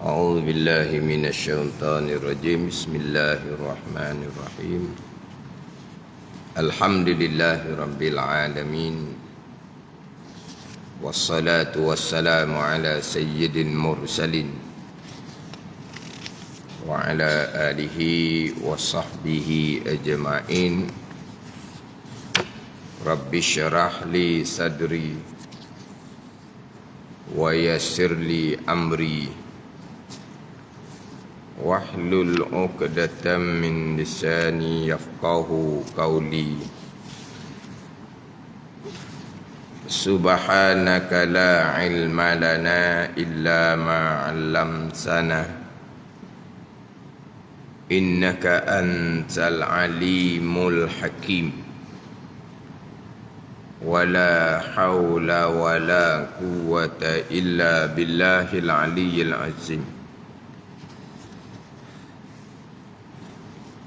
أعوذ بالله من الشيطان الرجيم. بسم الله الرحمن الرحيم. الحمد لله رب العالمين، والصلاة والسلام على سيد المرسلين وعلى آله وصحبه أجمعين. رب اشرح لي صدري ويسر لي أمري wahlul 'uqdatam min lisani yafqahu qawli. Subhanaka la ilma lana illa ma 'allamtana innaka antal alimul hakim. Wala hawla wala quwwata illa billahil aliyyil azim.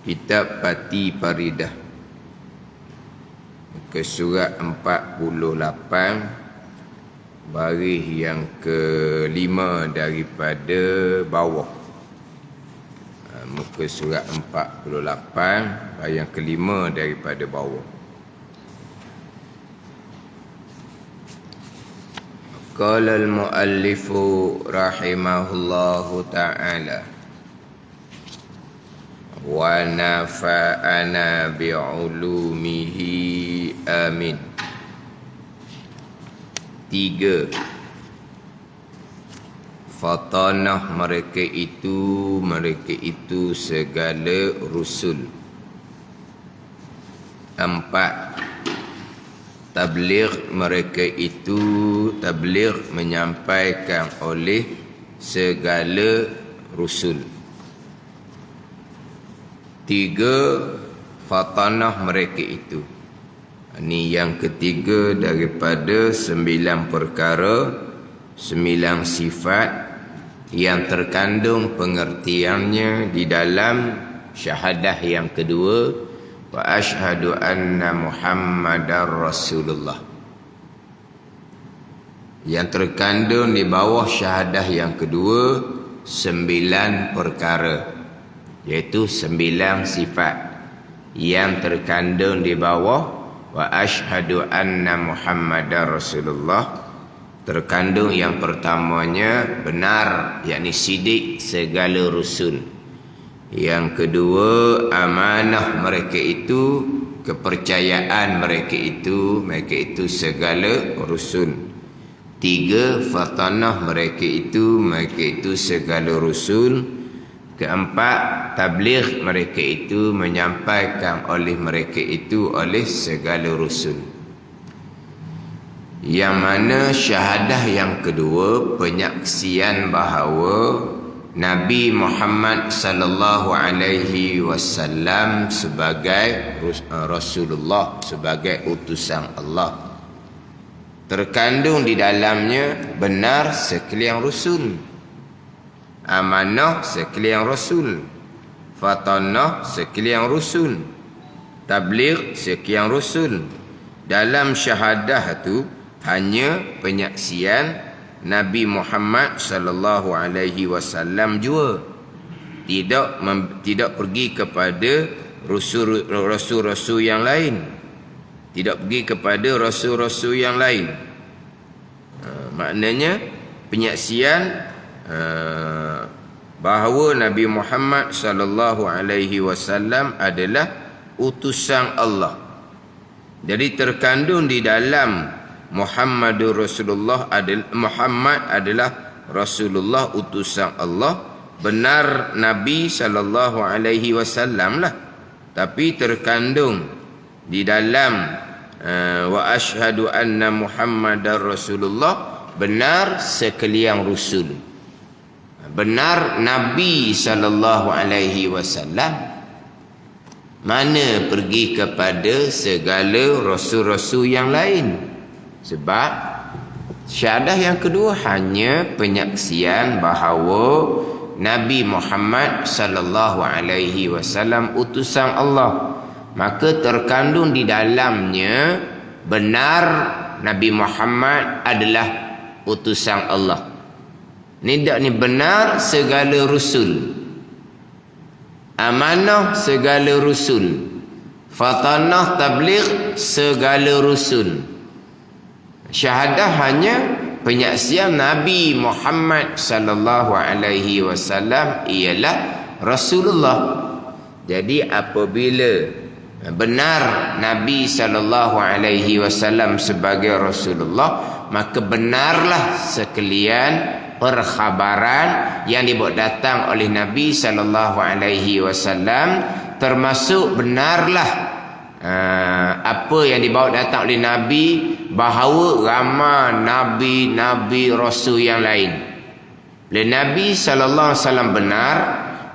Kitab Pati Paridah, ke surat 48, baris yang kelima daripada bawah. Muka surat 48, baris yang kelima daripada bawah. Qala al-muallifu rahimahullahu ta'ala wa nafa'ana bi'ulumihi amin. 3. Fatanah mereka itu segala rusul. 4. Tabligh mereka itu tabligh menyampaikan oleh segala rusul. 3. Fatanah mereka itu. Ini yang ketiga daripada 9 perkara, 9 sifat yang terkandung pengertiannya di dalam syahadah yang kedua, wa asyhadu anna Muhammadar Rasulullah. Yang terkandung di bawah syahadah yang kedua 9 perkara, iaitu 9 sifat yang terkandung di bawah wa asyhadu anna Muhammadar Rasulullah. Terkandung yang pertamanya benar, yakni sidik segala rusul. Yang kedua, amanah mereka itu, kepercayaan mereka itu segala rusul. 3. Fatanah mereka itu segala rusul. 4. Tabligh mereka itu menyampaikan oleh mereka itu oleh segala rusul. Yang mana syahadah yang kedua, penyaksian bahawa Nabi Muhammad sallallahu alaihi wasallam sebagai Rasulullah, sebagai utusan Allah. Terkandung di dalamnya benar sekalian rusul, amanah sekalian rasul, fatanah sekalian rasul, tabligh sekian rasul. Dalam syahadah tu hanya penyaksian Nabi Muhammad sallallahu alaihi wasallam jua. Tidak pergi kepada rasul-rasul yang lain. Tidak pergi kepada rasul-rasul yang lain. Maknanya penyaksian bahawa Nabi Muhammad sallallahu alaihi wasallam adalah utusan Allah. Jadi terkandung di dalam Muhammadur Rasulullah Muhammad adalah Rasulullah, utusan Allah. Benar Nabi sallallahu alaihi wasallam lah, tapi terkandung di dalam wa asyhadu anna Muhammadar Rasulullah, benar sekalian rusul. Benar Nabi sallallahu alaihi wasallam, mana pergi kepada segala rasul-rasul yang lain. Sebab syahadah yang kedua hanya penyaksian bahawa Nabi Muhammad sallallahu alaihi wasallam utusan Allah. Maka terkandung di dalamnya benar Nabi Muhammad adalah utusan Allah. Nidak ni benar segala rusul. Amanah segala rusul. Fatanah tabligh segala rusul. Syahadah hanya penyaksian Nabi Muhammad sallallahu alaihi wasallam ialah Rasulullah. Jadi apabila benar Nabi sallallahu alaihi wasallam sebagai Rasulullah, maka benarlah sekalian perkhabaran yang dibawa datang oleh Nabi sallallahu alaihi wasallam, termasuk benarlah apa yang dibawa datang oleh Nabi, bahawa ramai nabi-nabi rasul yang lain. Bila Nabi sallallahu alaihi wasallam benar,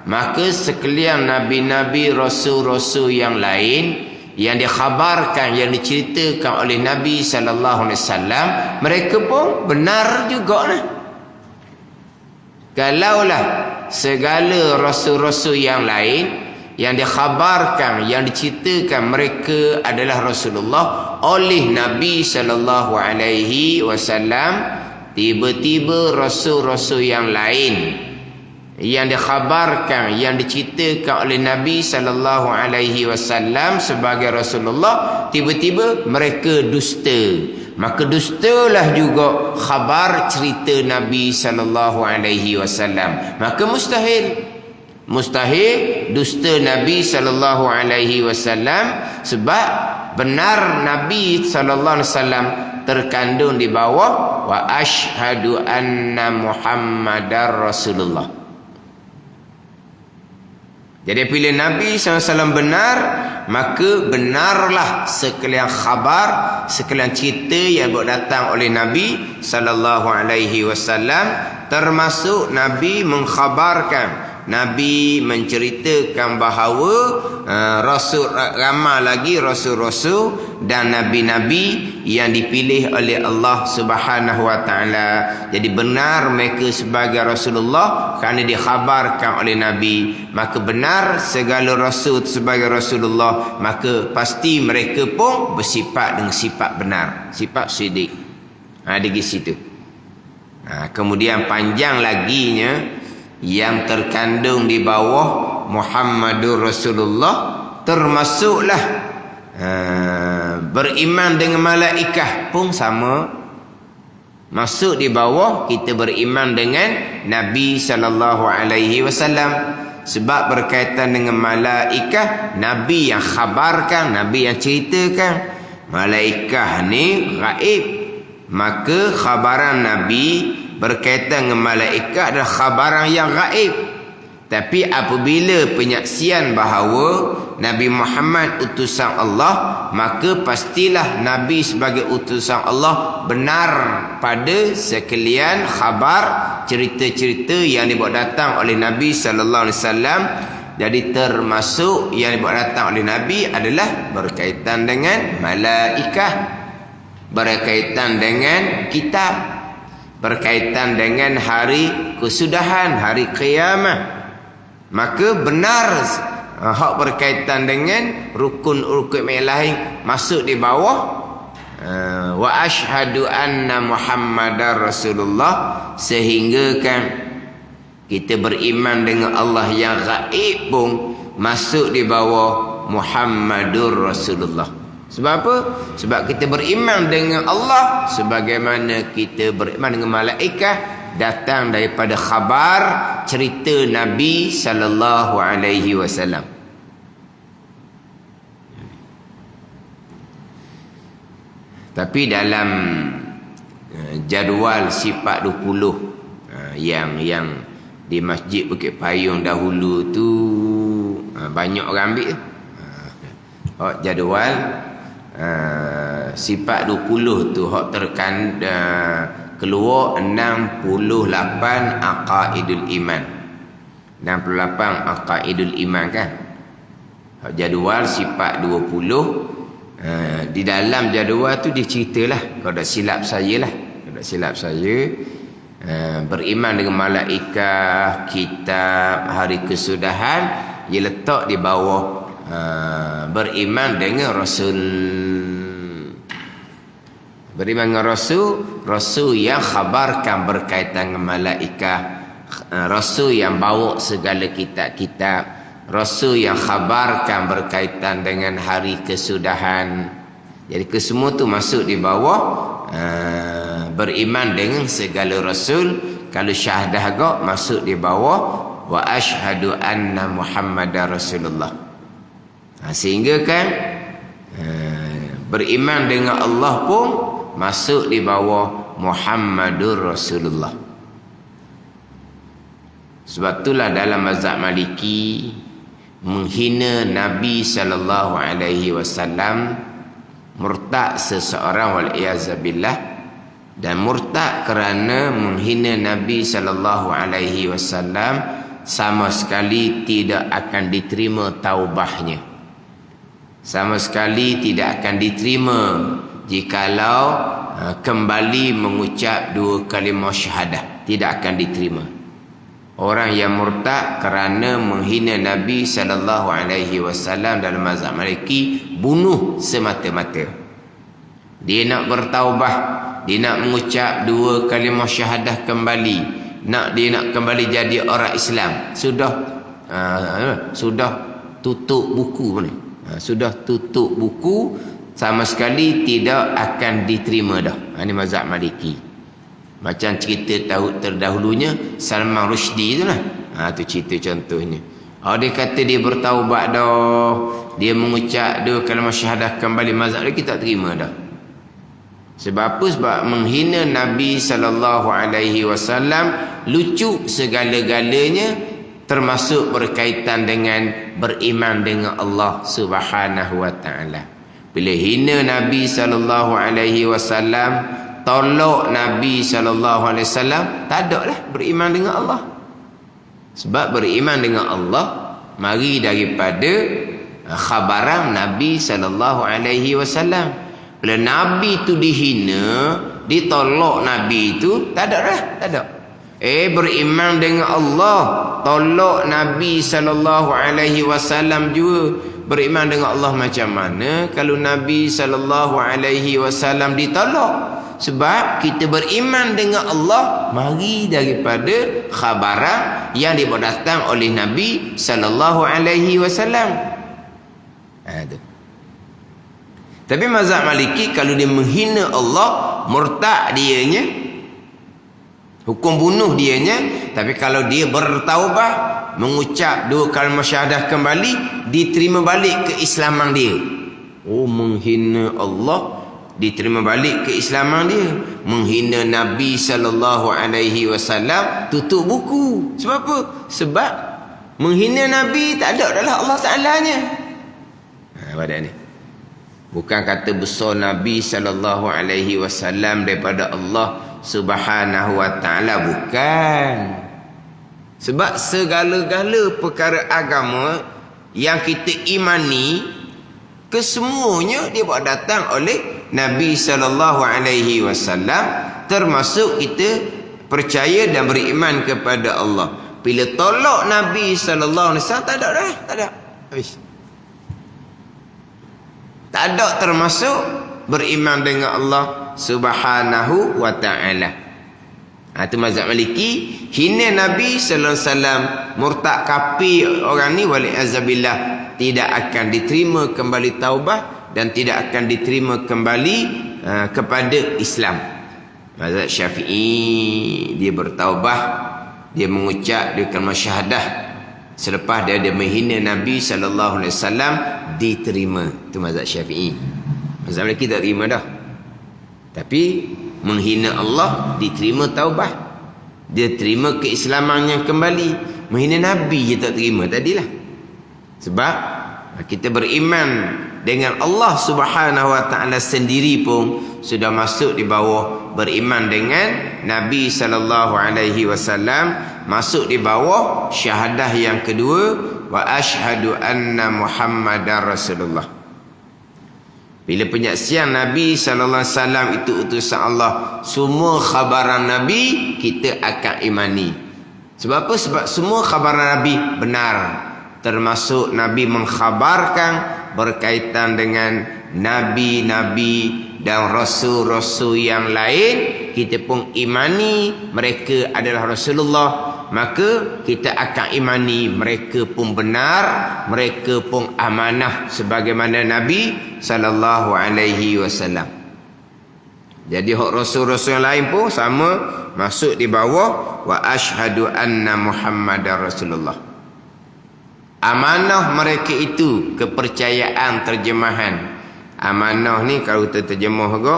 maka sekalian nabi-nabi rasul-rasul yang lain yang dikhabarkan, yang diceritakan oleh Nabi sallallahu alaihi wasallam, mereka pun benar juga lah. Kalaulah segala rasul-rasul yang lain yang dikhabarkan, yang diceritakan mereka adalah Rasulullah oleh Nabi sallallahu alaihi wasallam, tiba-tiba rasul-rasul yang lain yang dikhabarkan, yang diceritakan oleh Nabi sallallahu alaihi wasallam sebagai Rasulullah, tiba-tiba mereka dusta, maka dustalah juga khabar cerita Nabi sallallahu alaihi wasallam. Maka mustahil dusta Nabi sallallahu alaihi wasallam, sebab benar Nabi sallallahu alaihi wasallam terkandung di bawah wa asyhadu anna Muhammadar Rasulullah. Jadi bila Nabi SAW benar, maka benarlah sekalian khabar, sekalian cerita yang datang oleh Nabi sallallahu alaihi wasallam, termasuk Nabi mengkhabarkan, Nabi menceritakan bahawa rasul, ramai lagi rasul-rasul dan nabi-nabi yang dipilih oleh Allah Subhanahu wa taala. Jadi benar mereka sebagai Rasulullah kerana dikhabarkan oleh Nabi, maka benar segala rasul sebagai Rasulullah, maka pasti mereka pun bersifat dengan sifat benar, sifat siddiq. Di situ. Kemudian panjang laginya yang terkandung di bawah Muhammadur Rasulullah, termasuklah beriman dengan malaikat pun sama, masuk di bawah kita beriman dengan Nabi sallallahu alaihi wasallam. Sebab berkaitan dengan malaikat, Nabi yang khabarkan, Nabi yang ceritakan. Malaikat ni gaib, maka khabaran Nabi berkaitan dengan malaikat adalah khabaran yang gaib. Tapi apabila penyaksian bahawa Nabi Muhammad utusan Allah, maka pastilah Nabi sebagai utusan Allah benar pada sekalian khabar, cerita-cerita yang dibawa datang oleh Nabi sallallahu alaihi wasallam. Jadi termasuk yang dibawa datang oleh Nabi adalah berkaitan dengan malaikat, berkaitan dengan kitab, berkaitan dengan hari kesudahan, hari kiamat. Maka benar hak berkaitan dengan rukun-rukun yang lain masuk di bawah wa asyhadu anna Muhammadar Rasulullah, sehingga kan kita beriman dengan Allah yang gaib pun masuk di bawah Muhammadur Rasulullah. Sebab apa? Sebab kita beriman dengan Allah sebagaimana kita beriman dengan malaikat, datang daripada khabar cerita Nabi sallallahu alaihi wasallam. Tapi dalam jadual sifat 20 yang di Masjid Bukit Payung dahulu tu banyak orang ambil. Jadual sifat 20 tu hak keluar 68 aqaidul iman. 68 aqaidul iman kan. Jadual sifat 20. Di dalam jadual tu dia ceritalah, kalau tak silap saya lah, kalau tak silap saya, beriman dengan malaikat, kitab, hari kesudahan, dia letak di bawah beriman dengan Rasul. Beriman dengan Rasul, Rasul yang khabarkan berkaitan dengan malaikat, Rasul yang bawa segala kitab-kitab, Rasul yang khabarkan berkaitan dengan hari kesudahan. Jadi kesemua tu masuk di bawah beriman dengan segala Rasul. Kalau syahadah agak masuk di bawah wa asyhadu anna Muhammadar Rasulullah. Sehingga kan beriman dengan Allah pun masuk di bawah Muhammadur Rasulullah. Sebab itulah dalam mazhab Maliki menghina Nabi sallallahu alaihi wasallam, murtad seseorang wal iazabillah, dan murtad kerana menghina Nabi sallallahu alaihi wasallam sama sekali tidak akan diterima taubahnya. Sama sekali tidak akan diterima jikalau kembali mengucap dua kalimah syahadah, tidak akan diterima. Orang yang murtad kerana menghina Nabi sallallahu alaihi wasallam dalam mazhab Maliki bunuh semata-mata. Dia nak bertaubah, dia nak mengucap dua kalimah syahadah kembali, dia nak kembali jadi orang Islam, sudah tutup buku ni. Sudah tutup buku, sama sekali tidak akan diterima dah. Ini mazhab Maliki. Macam cerita terdahulunya Salman Rushdie tu lah. Tu cerita contohnya. Dia kata dia bertaubat dah, dia mengucap dua kalimah syahadah kembali, mazhab Maliki tak terima dah. Sebab apa? Sebab menghina Nabi sallallahu alaihi wasallam lucu segala-galanya, termasuk berkaitan dengan beriman dengan Allah Subhanahu wa taala. Bila hina Nabi sallallahu alaihi wasallam, tolak Nabi sallallahu alaihi wasallam, tak ada lah beriman dengan Allah. Sebab beriman dengan Allah mari daripada khabaran Nabi sallallahu alaihi wasallam. Bila Nabi tu dihina, ditolak Nabi tu, tak ada lah, tak ada. Beriman dengan Allah, tolak Nabi sallallahu alaihi wasallam juga. Beriman dengan Allah macam mana kalau Nabi sallallahu alaihi wasallam ditolak? Sebab kita beriman dengan Allah mari daripada khabaran yang dibawa datang oleh Nabi sallallahu alaihi wasallam. Tapi mazhab Maliki kalau dia menghina Allah, murtad dianya, hukum bunuh dianya. Tapi kalau dia bertaubah, mengucap dua kalimah syahadah kembali, diterima balik keislaman dia. Menghina Allah, diterima balik keislaman dia. Menghina Nabi sallallahu alaihi wasallam, tutup buku. Sebab apa? Sebab menghina Nabi tak ada adalah Allah Ta'ala-nya. Pada ni bukan kata besar Nabi sallallahu alaihi wasallam daripada Allah Subhanahu wa taala, bukan. Sebab segala-gala perkara agama yang kita imani, kesemuanya dia buat datang oleh Nabi sallallahu alaihi wasallam, termasuk kita percaya dan beriman kepada Allah. Bila tolak Nabi sallallahu alaihi wasallam, tak ada dah, tak ada. Habis. Tak ada termasuk beriman dengan Allah Subhanahu wa ta'ala. Itu mazhab Maliki. Hina Nabi sallallahu alaihi wasallam, murtad kafir orang ni wali'azabillah, tidak akan diterima kembali taubah dan tidak akan diterima kembali kepada Islam. Mazhab Syafi'i, dia bertaubah, dia mengucap dia kalimah syahadah selepas dia menghina Nabi sallallahu alaihi wasallam, diterima. Itu mazhab Syafi'i. Mazhab Maliki tak terima dah. Tapi menghina Allah diterima taubah, dia terima keislamannya kembali. Menghina Nabi je tak terima tadilah. Sebab kita beriman dengan Allah Subhanahu wa taala sendiri pun sudah masuk di bawah beriman dengan Nabi sallallahu alaihi wasallam, masuk di bawah syahadah yang kedua, wa asyhadu anna Muhammadar Rasulullah. Bila penyaksian Nabi sallallahu alaihi wasallam itu utusan Allah, semua khabaran Nabi kita akan imani. Sebab apa? Sebab semua khabaran Nabi benar. Termasuk Nabi mengkhabarkan berkaitan dengan nabi-nabi dan rasul-rasul yang lain kita pun imani mereka adalah Rasulullah, maka kita akan imani mereka pun benar, mereka pun amanah sebagaimana Nabi sallallahu alaihi wasallam. Jadi hak rasul-rasul yang lain pun sama masuk di bawah wa asyhadu anna Muhammadar Rasulullah. Amanah mereka itu kepercayaan terjemahan. Amanah ni kalau kita terjemah juga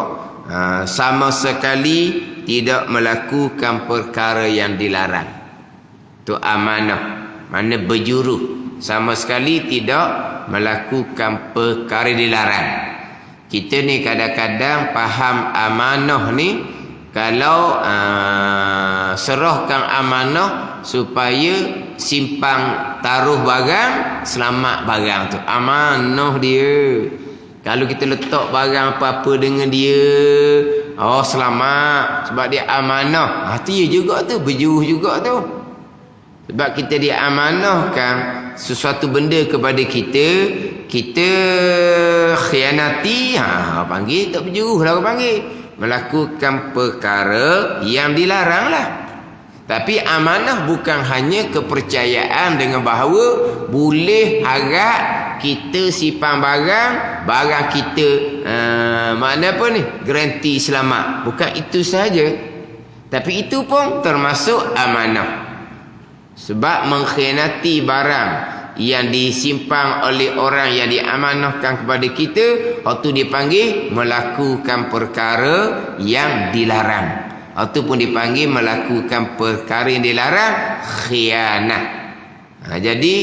sama sekali tidak melakukan perkara yang dilarang. Tu amanah. Mana berjuru sama sekali tidak melakukan perkara dilarang. Kita ni kadang-kadang faham amanah ni kalau serahkan amanah supaya simpang taruh barang, selamat barang tu. Amanah dia. Kalau kita letak barang apa-apa dengan dia, oh selamat sebab dia amanah. Hati juga tu, berjuruh juga tu. Sebab kita diamanahkan sesuatu benda kepada kita, kita khianati, panggil tak berjuruh lah orang panggil. Melakukan perkara yang dilarang lah. Tapi amanah bukan hanya kepercayaan dengan bahawa boleh harap kita simpan barang kita makna apa ni? Garanti selamat. Bukan itu saja. Tapi itu pun termasuk amanah. Sebab mengkhianati barang yang disimpan oleh orang yang diamanahkan kepada kita, waktu dipanggil melakukan perkara yang dilarang. Waktu pun dipanggil melakukan perkara yang dilarang, khianat. Jadi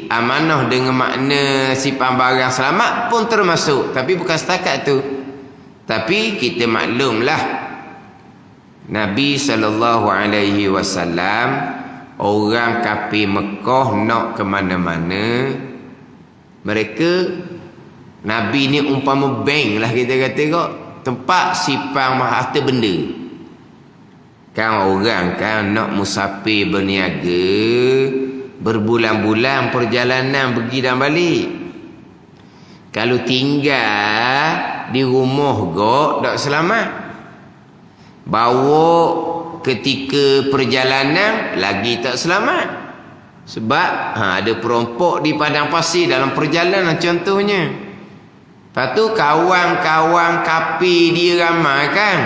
amanah dengan makna simpan barang selamat pun termasuk. Tapi bukan setakat tu. Tapi kita maklumlah Nabi SAW, orang kafir Mekah nak ke mana-mana, mereka Nabi ni umpama bank lah kita kata kok, tempat simpan harta benda. Kan orang kan nak musafir berniaga, berbulan-bulan perjalanan pergi dan balik. Kalau tinggal di rumah kok tak selamat. Bawa ketika perjalanan lagi tak selamat. Sebab ada perampok di padang pasir dalam perjalanan contohnya. Lepas tu kawan-kawan kafir dia ramai kan.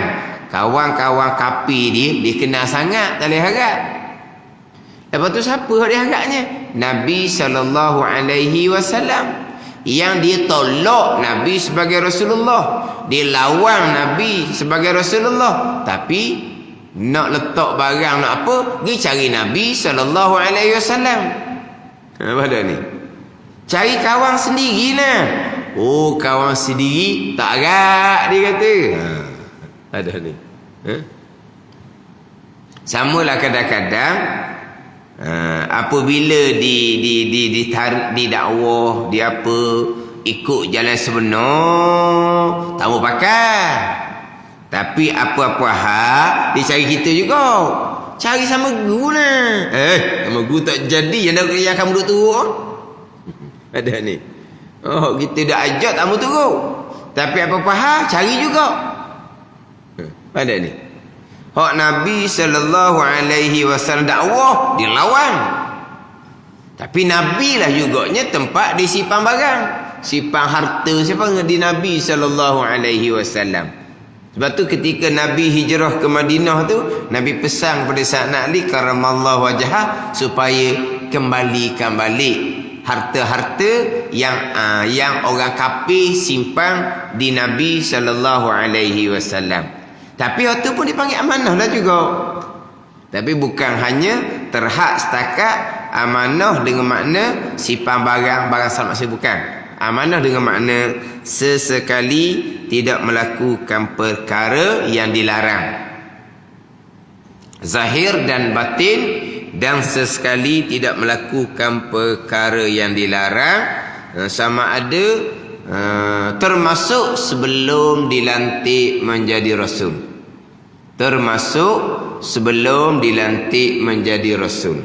Kawan-kawan kafir dia kenal sangat, tak boleh harap. Lepas tu siapa dia harapnya? Nabi SAW. Yang dia tolak Nabi sebagai Rasulullah, dia lawan Nabi sebagai Rasulullah, tapi nak letak barang nak apa, pergi cari Nabi SAW. Apa dah ni? Cari kawan sendiri lah. Oh, kawan sendiri tak agak dia kata. Ada ni. Samalah kadang-kadang apabila di dakwah, di apa, ikut jalan sebenar, tak mau pakai. Tapi apa-apa hal dia cari kita juga. Cari sama guru lah. Sama guru tak jadi yang kamu duduk turun. Ada ni. Oh, kita dah ajak tak mau turun. Tapi apa-apa hal cari juga. Ada ni. Hak Nabi SAW dakwah dilawan. Tapi Nabi lah juganya tempat disimpan barang, simpan harta siapa di Nabi SAW. Sebab tu ketika Nabi hijrah ke Madinah tu, Nabi pesan kepada Sayyidina Ali karamallahu wajhah supaya kembalikan balik harta-harta yang orang kafir simpan di Nabi SAW. Tapi waktu pun dipanggil amanah lah juga. Tapi bukan hanya terhad setakat amanah dengan makna simpan barang selamat, bukan. Amanah dengan makna sesekali tidak melakukan perkara yang dilarang, zahir dan batin, dan sesekali tidak melakukan perkara yang dilarang, sama ada termasuk sebelum dilantik menjadi rasul. Termasuk sebelum dilantik menjadi rasul.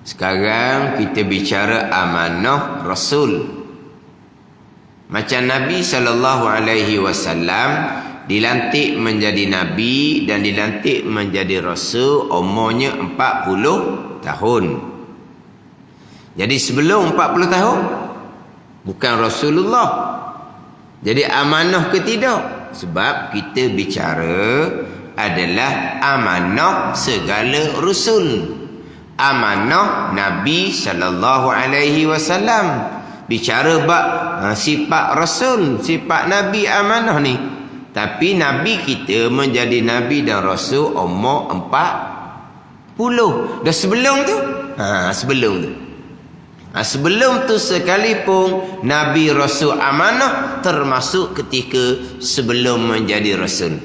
Sekarang kita bicara amanah rasul. Macam Nabi SAW dilantik menjadi Nabi dan dilantik menjadi Rasul umurnya 40 tahun. Jadi sebelum 40 tahun bukan Rasulullah. Jadi amanah ke tidak? Sebab kita bicara adalah amanah segala Rasul. Amanah Nabi SAW. Bicara bab sifat Rasul, sifat Nabi amanah ni. Tapi Nabi kita menjadi Nabi dan Rasul umur 40. Dah sebelum tu? Sebelum tu. Sebelum tu sekalipun Nabi Rasul amanah, termasuk ketika sebelum menjadi Rasul.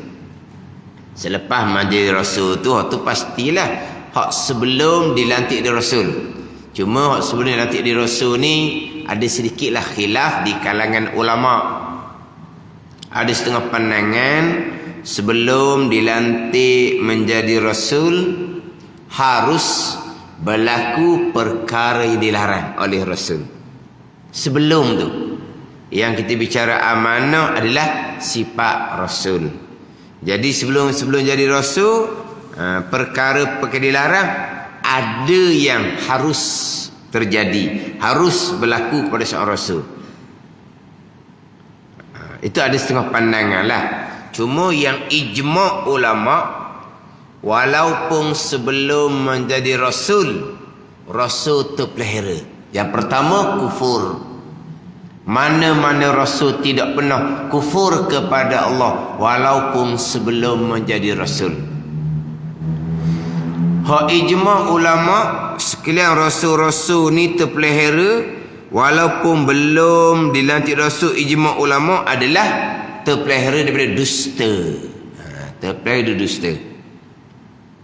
Selepas menjadi Rasul tu, tu pastilah hak sebelum dilantik di Rasul. Cuma hak sebelum dilantik di Rasul ni ada sedikitlah khilaf di kalangan ulama'. Ada setengah pandangan sebelum dilantik menjadi Rasul harus berlaku perkara yang dilarang oleh Rasul. Sebelum tu, yang kita bicara amanah adalah sifat Rasul. Jadi sebelum jadi Rasul, perkara dilarang ada yang harus terjadi, harus berlaku kepada seorang Rasul. Itu ada setengah pandangan lah. Cuma yang ijma' ulama', walaupun sebelum menjadi Rasul, Rasul terpelihara. Yang pertama, kufur. Mana-mana Rasul tidak pernah kufur kepada Allah walaupun sebelum menjadi Rasul. Hak ijma' ulama' sekalian Rasul-Rasul ni terpelihara walaupun belum dilantik Rasul. Ijma' ulama' adalah terpelihara daripada dusta. Terpelihara dari dusta.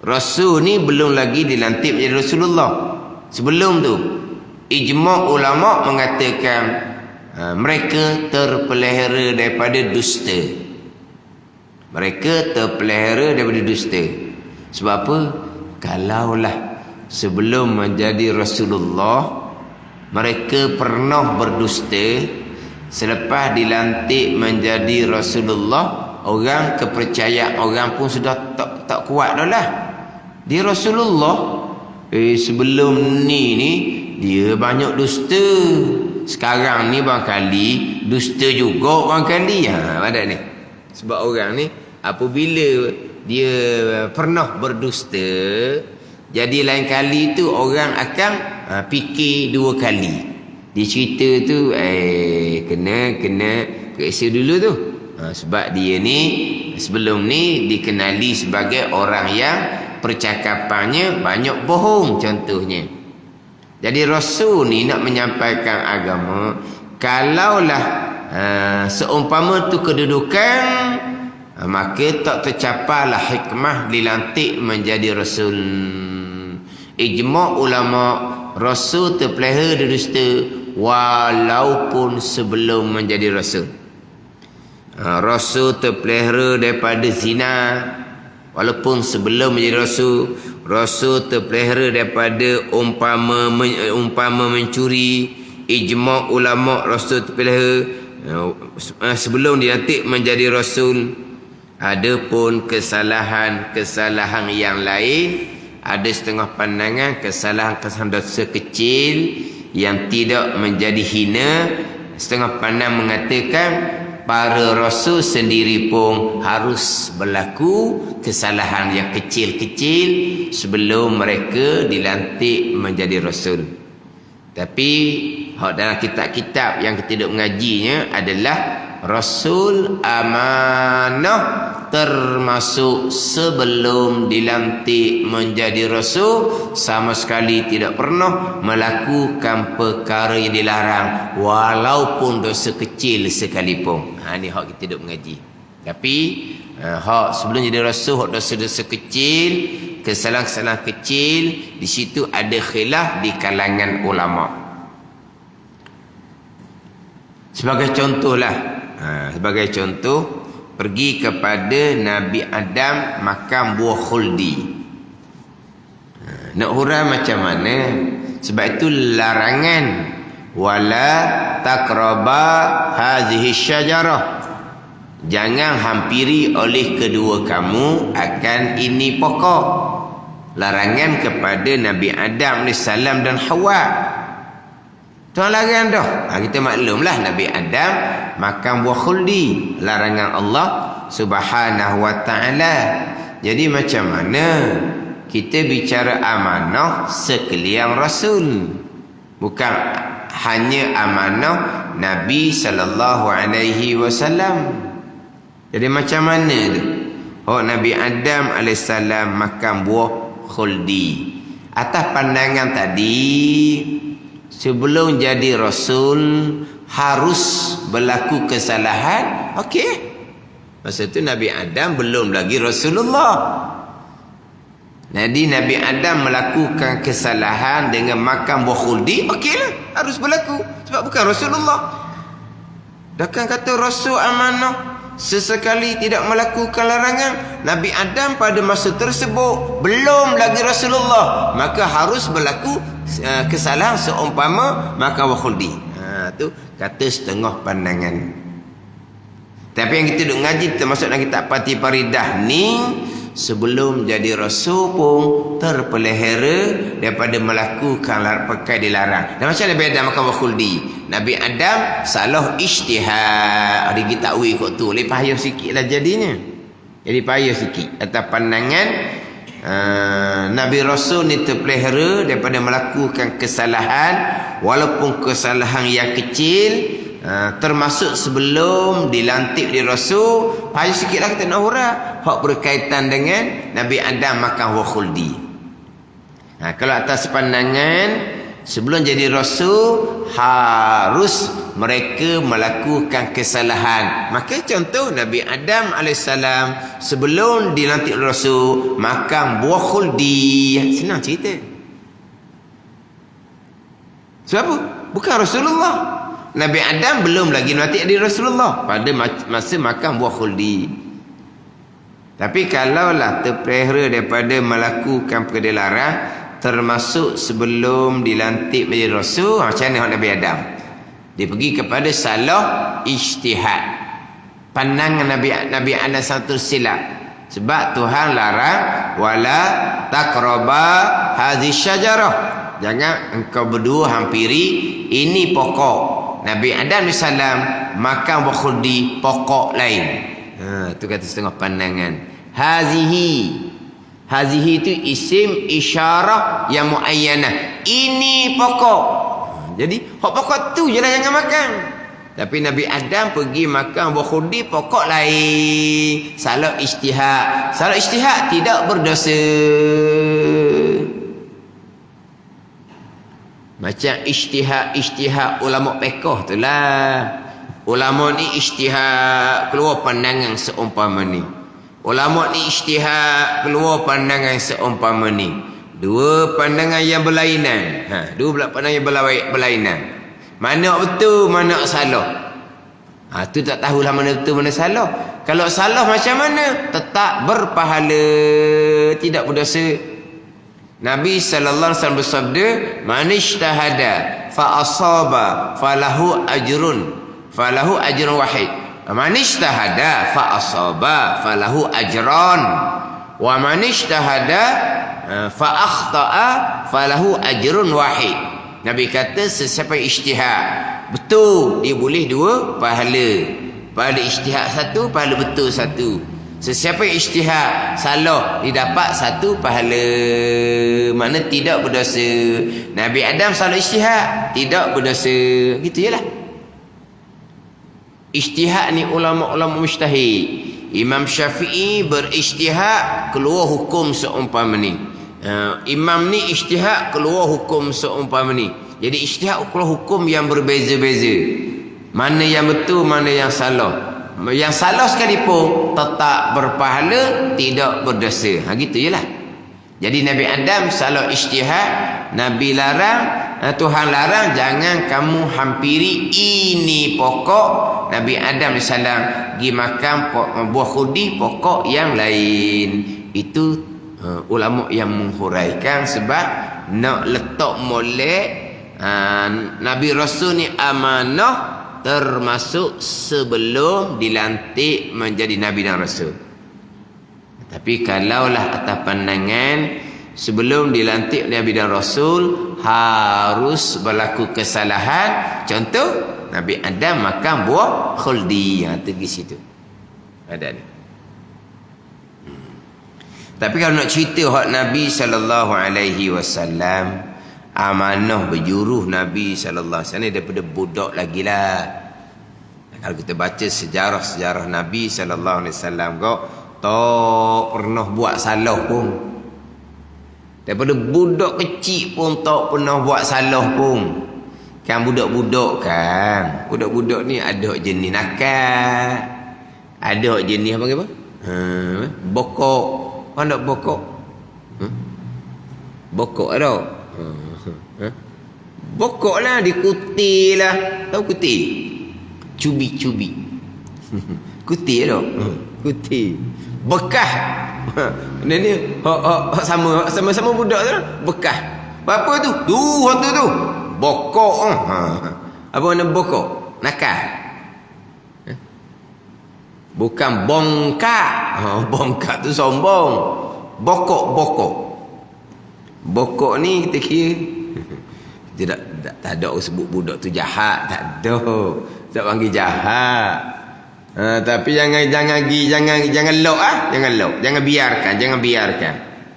Rasul ni belum lagi dilantik menjadi Rasulullah. Sebelum tu, ijma' ulama' mengatakan mereka terpelihara daripada dusta. Mereka terpelihara daripada dusta. Sebab apa? Kalaulah sebelum menjadi Rasulullah mereka pernah berdusta, selepas dilantik menjadi Rasulullah, orang kepercayaan orang pun sudah tak kuat dah lah. Dia Rasulullah, sebelum ni dia banyak dusta. Sekarang ni barangkali dusta juga barangkali. Ada ni. Sebab orang ni apabila dia pernah berdusta, jadi lain kali tu orang akan fikir dua kali. Dia cerita tu kena periksa dulu tu. Sebab dia ni sebelum ni dikenali sebagai orang yang percakapannya banyak bohong contohnya. Jadi Rasul ni nak menyampaikan agama, kalaulah seumpama tu kedudukan, maka tak tercapailah hikmah dilantik menjadi Rasul. Ijma' ulama' Rasul terpelihara dari dusta walaupun sebelum menjadi Rasul. Rasul terpelihara daripada zina walaupun sebelum menjadi Rasul. Rasul terpelihara daripada umpama mencuri. Ijma' ulama' Rasul terpelihara sebelum dilantik menjadi Rasul. Adapun kesalahan yang lain, ada setengah pandangan kesalahan dosa kecil yang tidak menjadi hina. Setengah pandang mengatakan para Rasul sendiri pun harus berlaku kesalahan yang kecil-kecil sebelum mereka dilantik menjadi Rasul. Tapi dalam kitab-kitab yang kita duk mengajinya adalah Rasul amanah termasuk sebelum dilantik menjadi Rasul sama sekali tidak pernah melakukan perkara yang dilarang walaupun dosa kecil sekalipun. Ni hak kita duk mengaji. Tapi hak sebelum jadi Rasul, hak dosa-dosa kecil, kesalahan-kesalahan kecil, di situ ada khilaf di kalangan ulama. Sebagai contoh, pergi kepada Nabi Adam makan buah khuldi. Nak hurang macam mana? Sebab itu larangan wala taqraba hadhihi syajarah, jangan hampiri oleh kedua kamu akan ini pokok. Larangan kepada Nabi Adam AS dan Hawa. Tuan larang dah. Kita maklumlah Nabi Adam makan buah khuldi, larangan Allah Subhanahu wa taala. Jadi macam mana kita bicara amanah sekalian Rasul, bukan hanya amanah Nabi sallallahu alaihi wasallam. Jadi macam mana tu? Nabi Adam AS makan buah khuldi. Atas pandangan tadi, sebelum jadi Rasul harus berlaku kesalahan. Okey. Masa tu Nabi Adam belum lagi Rasulullah. Jadi Nabi Adam melakukan kesalahan dengan makan buah khuldi, okeylah, harus berlaku. Sebab bukan Rasulullah. Takkan kata Rasul amanah sesekali tidak melakukan larangan. Nabi Adam pada masa tersebut belum lagi Rasulullah, maka harus berlaku kesalahan seumpama makan buah khuldi. Tu kata setengah pandangan. Tapi yang kita duk ngaji termasuk dalam kitab Fatih Faridah ni, sebelum jadi Rasul pun terpelihara daripada melakukan perkara dilarang. Dan macam Nabi Adam makan buah khuldi, Nabi Adam salah ijtihad. Ada kita takwil kot tu, lebih payah sikit lah jadinya. Jadi payah sikit atas pandangan Nabi Rasul ni terpelihara daripada melakukan kesalahan, walaupun kesalahan yang kecil, termasuk sebelum dilantik di Rasul. Payah sikit lah kita nak hurah hak berkaitan dengan Nabi Adam makan buah khuldi. Kalau atas pandangan sebelum jadi Rasul harus mereka melakukan kesalahan, maka contoh Nabi Adam AS sebelum dilantik Rasul makan buah khuldi. Senang cerita. Sebab apa? Bukan Rasulullah. Nabi Adam belum lagi nanti jadi Rasulullah pada masa makan buah khuldi. Tapi kalaulah terpelihara daripada melakukan perkara larang, termasuk sebelum dilantik menjadi Rasul, macam mana Nabi Adam? Dia pergi kepada salah ijtihad. Pandangan Nabi Adam satu silap. Sebab Tuhan larang wala taqraba hadhihi syajarah, jangan engkau berdua hampiri ini pokok. Nabi Adam AS makan buah khuldi, pokok lain. Tu kata setengah pandangan. Hazihi itu isim isyarah yang muayyanah. Ini pokok. Jadi hak pokok tu je lah jangan makan. Tapi Nabi Adam pergi makan buah khuldi, pokok lain. Salah ijtihad. Salah ijtihad tidak berdosa. Macam ijtihad ulama fiqh tu lah. Ulama ni ijtihad keluar pandangan seumpama ni. Ulama ni ijtihad keluar pandangan seumpama ni. Dua pandangan yang berlainan. Dua pandangan yang berlainan. Mana betul, mana salah. Tu tak tahulah mana betul, mana salah. Kalau salah macam mana? Tetap berpahala, tidak berdosa. Nabi sallallahu alaihi wasallam bersabda, "Man ijtahada fa asaba falahu ajrun wahid. Man ijtahada fa asaba falahu ajran. Wa man ijtahada fa akhta'a falahu ajrun wahid." Nabi kata sesiapa ijtihad betul, dia boleh dua pahala. Pahala ijtihad satu, pahala betul satu. Sesiapa ijtihad salah, dia dapat satu pahala, mana tidak berdosa. Nabi Adam salah ijtihad, tidak berdosa. Gitu jelah. Ijtihad ni ulama-ulama mujtahid. Imam Syafi'i berijtihad keluar hukum seumpama ni. Imam ni ijtihad keluar hukum seumpama ni. Jadi ijtihad keluar hukum yang berbeza-beza. Mana yang betul, mana yang salah. Yang salah sekalipun tetap berpahala, tidak berdosa. Gitu jelah. Jadi Nabi Adam salah ijtihad, Nabi larang, Tuhan larang jangan kamu hampiri ini pokok. Nabi Adam AS pergi makan buah khuldi, pokok yang lain. Itu ulama yang menghuraikan sebab nak letak molek Nabi Rasul ni amanah termasuk sebelum dilantik menjadi Nabi dan Rasul. Tapi kalaulah atas pandangan sebelum dilantik Nabi dan Rasul harus berlaku kesalahan, contoh Nabi Adam makan buah khuldi, pergi situ ada ni. Tapi kalau nak cerita hak Nabi SAW, amanah berjuruh Nabi SAW daripada budak lagi lah. Kalau kita baca sejarah-sejarah Nabi SAW kau tak pernah buat salah pun. Daripada budak kecil pun tak pernah buat salah pun. Kan budak-budak kan, budak-budak ni ada jenis nakal, ada jenis apa? Bokok. Kau nak bokok? Bokok ada. Bokok lah, dikutir lah. Tahu kutir? Cubi-cubi. Kutir tak? Kutir. Bekah. Ni sama-sama budak tu. Bekah. Apa tu? Tu. Bokok. Apa mana bokok? Nakal. Bukan bongkak. Bongkak tu sombong. Bokok. Bokok ni kita kira tak ada orang sebut budak tu jahat, tak ada. Tak panggil jahat. Tapi jangan lock jangan lock. Jangan biarkan.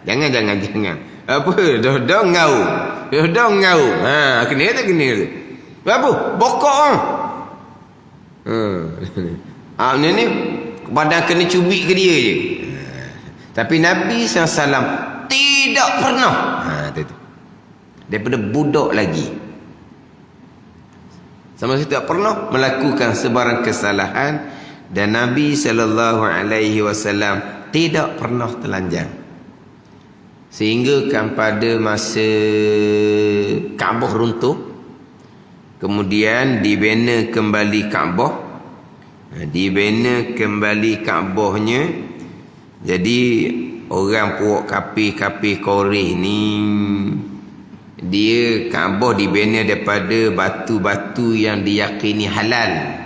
Jangan. Apa? Dah ngau. Kena tak kena tu. Apa? Bokok. Ni badan kena cubit ke dia je. Tapi Nabi SAW tidak pernah. Tu. Daripada budak lagi. Sama sekali tidak pernah melakukan sebarang kesalahan, dan Nabi SAW tidak pernah telanjang. Sehingga kan pada masa Kaabah runtuh, kemudian dibina kembali Kaabah. Dibina kembali Kaabahnya. Jadi orang puak kapir Quraisy ni, dia Kaabah dibina daripada batu-batu yang diyakini halal.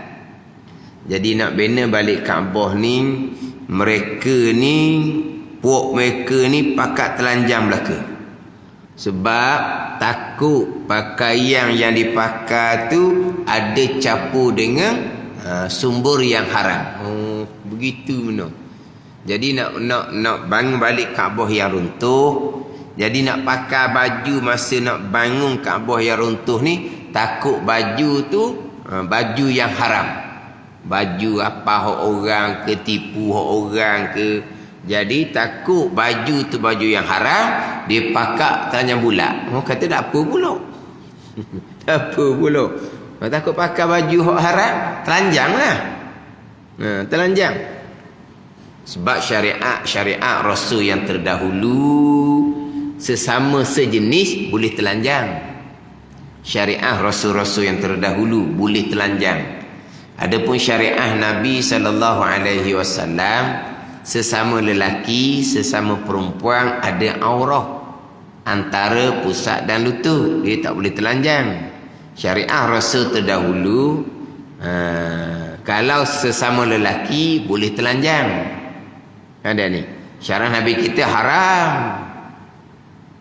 Jadi nak bina balik Kaabah ni, mereka ni puak mereka ni pakat telanjang belaka. Sebab takut pakaian yang dipakai tu ada campur dengan sumber yang haram. Begitu benar. Jadi nak bangun balik Kaabah yang runtuh. Jadi nak pakai baju masa nak bangun Kaabah yang runtuh ni, takut baju tu baju yang haram. Baju apa hak orang ke, tipu hak orang ke. Jadi takut baju tu baju yang haram, dia pakai telanjang bulat. Kata tak apa pula. Tak apa pula. Takut pakai baju hak haram, telanjang lah. Telanjang. Sebab syariat Rasul yang terdahulu, sesama sejenis boleh telanjang. Syariat Rasul-Rasul yang terdahulu boleh telanjang. Adapun syariat Nabi SAW, sesama lelaki, sesama perempuan ada aurah antara pusat dan lutut, dia tak boleh telanjang. Syariat Rasul terdahulu, kalau sesama lelaki boleh telanjang. Ada ni syariat Nabi kita haram.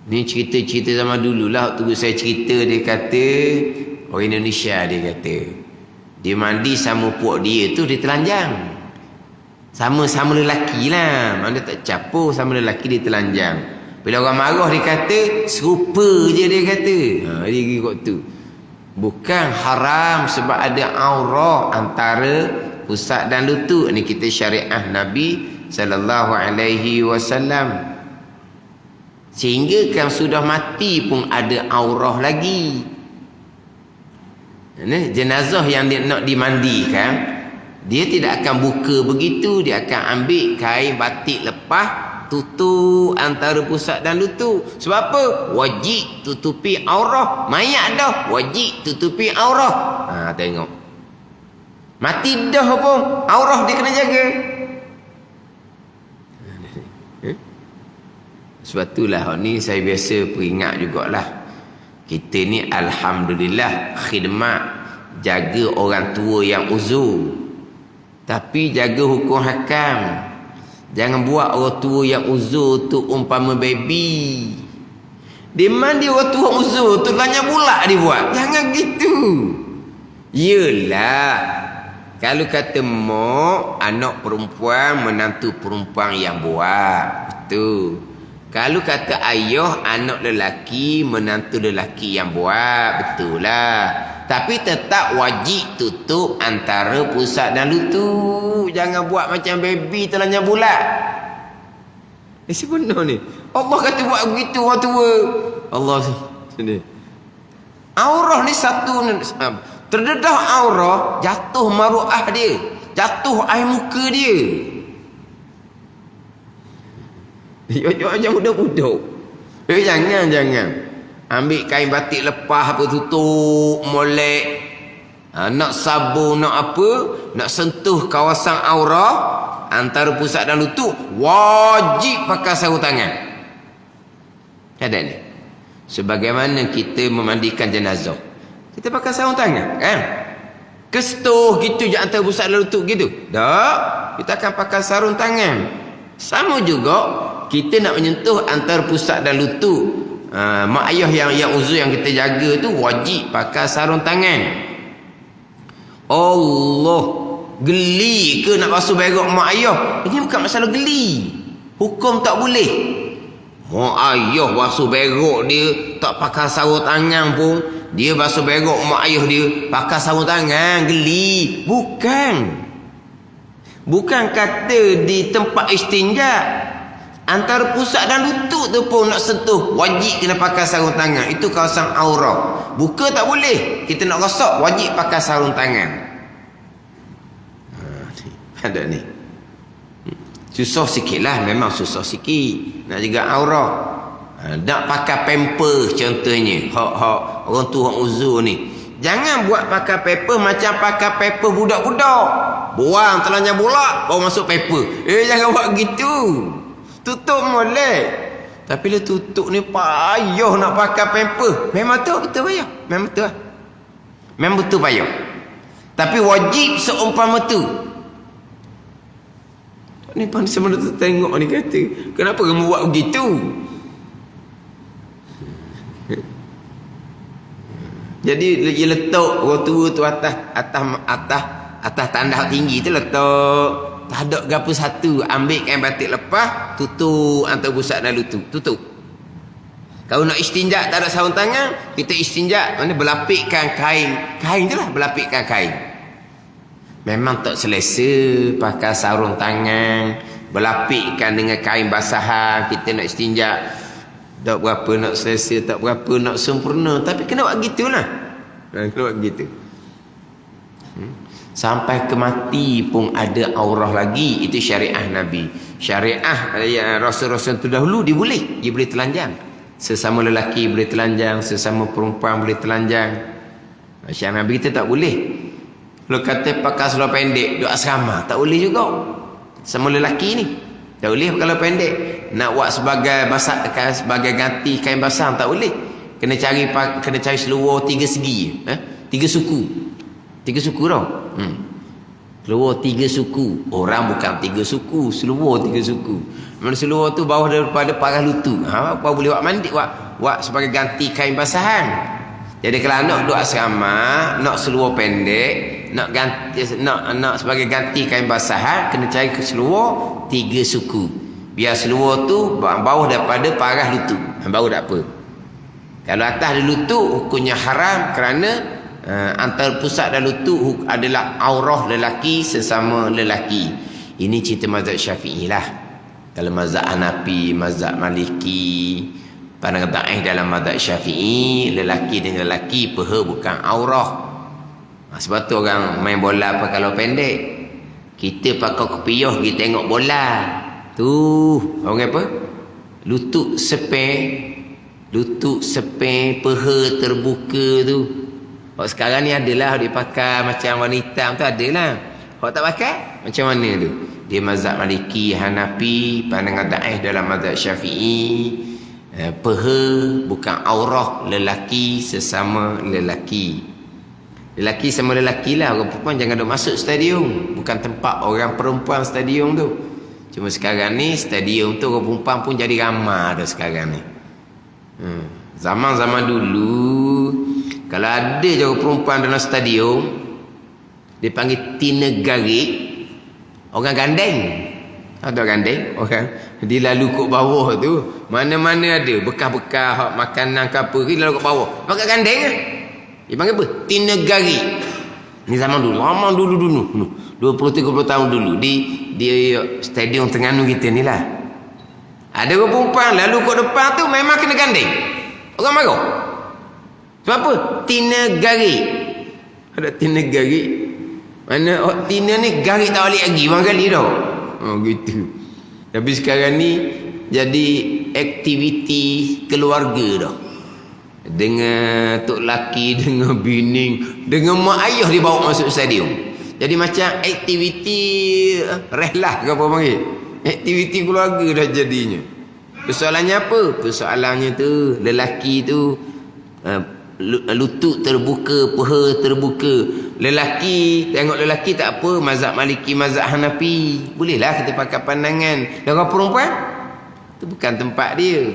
Ni cerita-cerita zaman dulu lah. Waktu saya cerita, dia kata orang Indonesia, dia kata dia mandi sama puak dia tu, dia telanjang. Sama-sama lelaki lah, mana tak capur, sama lelaki dia telanjang. Bila orang marah, dia kata serupa je, dia kata. Dia ikut tu. Bukan haram sebab ada aurah antara pusat dan lutut. Ni kita syariah Nabi SAW. Sehingga kan sudah mati pun ada aurah lagi. Jenazah yang dia nak dimandikan, dia tidak akan buka begitu. Dia akan ambil kain batik lepas, tutup antara pusat dan lutut. Sebab apa? Wajib tutupi aurah. Mayat dah, wajib tutupi aurah. Tengok, mati dah pun aurah dia kena jaga. Sebab itulah ni saya biasa peringat jugalah. Kita ni alhamdulillah khidmat, jaga orang tua yang uzur. Tapi jaga hukum hakam. Jangan buat orang tua yang uzur tu umpama baby. Dia mandi orang tua uzur tu banyak pula dia buat. Jangan gitu. Yelah, kalau kata mak, anak perempuan, menantu perempuan yang buat. Betul. Kalau kata ayah, anak lelaki, menantu lelaki yang buat. Betul lah. Tapi tetap wajib tutup antara pusat dan lutut. Jangan buat macam baby telanjang bulat. Sebenar ni. Allah kata buat begitu orang tua. Allah sini. Aurah ni satu. Terdedah aurah, jatuh maruah dia. Jatuh air muka dia. Jangan budak-budak. Jangan. Ambil kain batik lepas apa tutup, molek. Nak sabun, nak apa, nak sentuh kawasan aurah antara pusat dan lutut, wajib pakai sarung tangan. Ada ni. Sebagaimana kita memandikan jenazah, kita pakai sarung tangan, kan? Kestuh gitu je antara pusat dan lutut gitu. Tak, kita akan pakai sarung tangan. Sama juga kita nak menyentuh antara pusat dan lutut. Mak ayah yang uzur yang kita jaga tu wajib pakai sarung tangan. Allah, geli ke nak basuh berak mak ayah? Ini bukan masalah geli. Hukum tak boleh. Mak ayah basuh berak dia tak pakai sarung tangan pun, dia basuh berak mak ayah dia pakai sarung tangan, geli. Bukan kata di tempat istinja, antara pusat dan lutut tu pun nak sentuh, wajib kena pakai sarung tangan. Itu kawasan aurah. Buka tak boleh. Kita nak rosak, wajib pakai sarung tangan. Ada ni. Susah sikit lah. Memang susah sikit. Nak jaga aurah. Nak pakai pamper contohnya. Orang tu orang uzur ni. Jangan buat pakai paper macam pakai paper budak-budak. Buang telanjang bulat, baru masuk paper. Jangan buat gitu. Tutup molek. Tapi dia tutup ni payah nak pakai pamper. Memang betul payah. Memang betul lah. Memang betul payah. Tapi wajib seumpama tu. Ni pandai sama tu tengok ni kata, kenapa kamu buat begitu? Jadi dia letak orang tua tu atas tandas tinggi tu letak. Tak ada gapo satu, ambil kain batik lepas, tutup antara pusat dan lutut, tutup. Kalau nak istinja tak ada sarung tangan, kita istinja mana berlapikkan kain je lah, berlapikkan kain. Memang tak selesa pakai sarung tangan, berlapikkan dengan kain basahan. Kita nak istinja tak berapa nak selesa, tak berapa nak sempurna, tapi kena buat gitulah. Kena buat gitu. Sampai ke mati pun ada aurah lagi. Itu syariah Nabi. Syariah Rasul-Rasul tu dahulu dia boleh telanjang. Sesama lelaki boleh telanjang, sesama perempuan boleh telanjang. Syariah Nabi kita tak boleh. Kalau kata pakai seluar pendek duduk asrama, tak boleh juga. Sama lelaki ni tak boleh pakai seluar pendek. Nak buat sebagai ganti kain basah tak boleh. Kena cari seluar 3 segi, 3 suku. 3 suku tau. Seluar 3 suku. Orang bukan 3 suku, seluar 3 suku. Mana seluar tu bawah daripada parah lutut. Apa boleh buat mandi, buat sebagai ganti kain basahan. Jadi kalau nak duduk asrama, nak seluar pendek, nak sebagai ganti kain basahan, kena cari ke seluar 3 suku. Biar seluar tu bawah daripada parah lutut. Baru tak apa. Kalau atas ada lutut, hukumnya haram kerana antara pusat dan lutut adalah aurah lelaki sesama lelaki. Ini cerita mazhab Syafi'i lah. Kalau mazhab Hanafi, mazhab Maliki, pandangan da'i dalam mazhab Syafi'i, lelaki dengan lelaki peha bukan aurah. Sebab tu orang main bola pakai kalau pendek. Kita pakai kopiah pergi tengok bola. Tu orang apa? Lutut sepen, peha terbuka tu. Kalau sekarang ni adalah dia pakai macam wanita tu adalah. Kalau tak pakai macam mana tu? Dia mazhab Maliki, Hanafi, pandangan da'i dalam mazhab Syafi'i. Peha bukan aurah lelaki sesama lelaki. Lelaki sama lelaki lah. Orang perempuan jangan duk masuk stadium. Bukan tempat orang perempuan stadium tu. Cuma sekarang ni stadium tu orang perempuan pun jadi ramah dah sekarang ni. Zaman-zaman dulu kalau ada je orang perempuan dalam stadium, dia panggil tina garik, orang gandeng. Ada gandeng orang dia lalu kat bawah tu, mana-mana ada bekas-bekas hak makanan ke apa, dia lalu kat bawah pakai gandeng lah. Dia panggil apa? Tina garik. Ni zaman dulu, lama dulu 20-30 tahun dulu di stadium Terengganu kita ni lah. Ada orang perempuan lalu kat depan tu memang kena gandeng. Orang marah. Sebab apa? Tina garik. Ada tina garik. Mana tina ni garik tak balik lagi barangkali dah. Oh gitu. Tapi sekarang ni jadi aktiviti keluarga dah. Dengan tok laki, dengan bini, dengan mak ayah dibawa masuk stadium. Jadi macam aktiviti rehlah ke apa panggil? Aktiviti keluarga dah jadinya. Persoalannya apa? Persoalannya tu lelaki tu lutut terbuka, peha terbuka. Lelaki, tengok lelaki tak apa, mazhab Maliki, mazhab Hanafi, bolehlah kita pakai pandangan. Dan orang perempuan tu bukan tempat dia.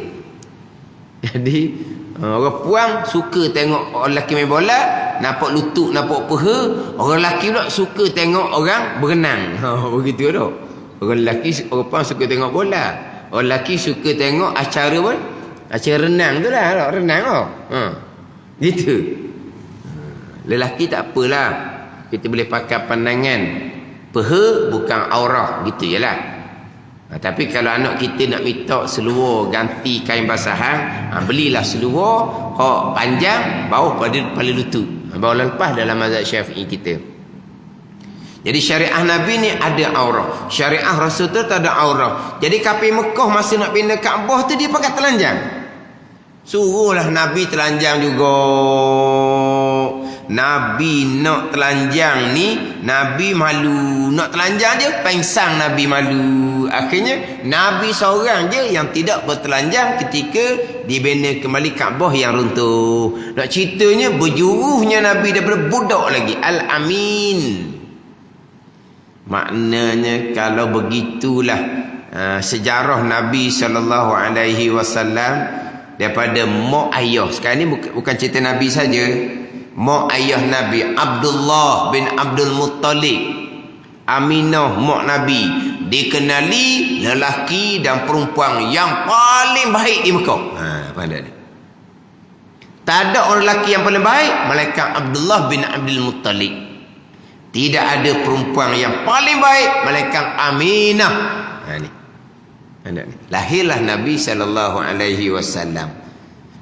Jadi orang puang suka tengok orang lelaki main bola, nampak lutut, nampak peha. Orang lelaki pula suka tengok orang berenang. Begitu dah. Orang lelaki, orang puang suka tengok bola. Orang lelaki suka tengok acara pun, acara renang tu lah, renang tau. Gitu. Lelaki tak apalah, kita boleh pakai pandangan peha bukan aurah, gitu je lah. Tapi kalau anak kita nak minta seluar ganti kain basahan, belilah seluar hak panjang bawah pada lutut, bawah lepas dalam mazhab Syafi'i kita. Jadi syariah Nabi ni ada aurah, syariah Rasul tu tak ada aurah. Jadi kafir Mekah masa nak pindah Kaabah tu dia pakai telanjang. Suruhlah Nabi telanjang juga. Nabi nak telanjang ni, Nabi malu. Nak telanjang je, pengsang Nabi malu. Akhirnya Nabi seorang je yang tidak bertelanjang ketika dibina kembali Kaabah yang runtuh. Nak ceritanya berjuruhnya Nabi daripada budak lagi. Al-Amin. Maknanya kalau begitulah sejarah Nabi SAW daripada mak ayah. Sekarang ni bukan cerita Nabi saja. Mak ayah Nabi Abdullah bin Abdul Muttalib, Aminah mak Nabi, dikenali lelaki dan perempuan yang paling baik di Mekah. Pandai ni. Tak ada orang lelaki yang paling baik malaikat Abdullah bin Abdul Muttalib. Tidak ada perempuan yang paling baik malaikat Aminah. Ni. Pandai ni. Lahirlah Nabi SAW.